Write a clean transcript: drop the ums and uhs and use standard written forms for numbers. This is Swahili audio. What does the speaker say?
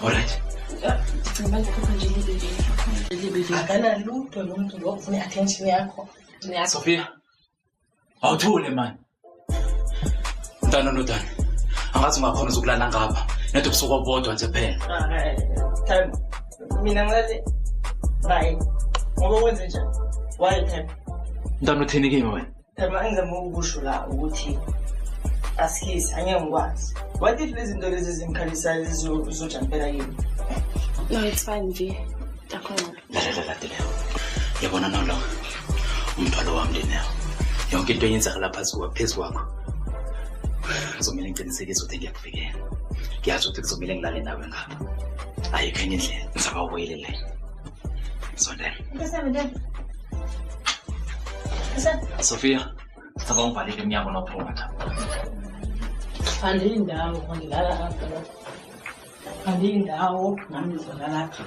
Alright. Ngibale khona nje libe. Akana lutho lo muntu lo ufuna attention yakho. Sophia. Awuthule man. Ntana nodana. Angathi ungakhona ukulala ngapha. Netho kusuka bodwa nje phela. Time. Mina ngathi bye. Ngoba wenze njani? Why time? Ntana uthini kimi wena? Time angizama ukusho la ukuthi asikisi angeke ngikwazi. What if lezi zinto lezi zimkhalisayo zizojampela yini? No, it's fine V. Akhona. La. Yabona nalo. Umthwalo wami lenayo. Yonke into yenza lapha phezulu kwakho. Kuzomela ngicinisekise ukuthi ngiyakufikela. Ngiyazi ukuthi kuzomela ngilale nawe ngapha. Ayikho enye indlela ngizaba uwelele. Sondela. Sophia, saka ungivalile emnyango nophuma. Andindawo ngilala lapha. Andindawo nami ngizolala lapha.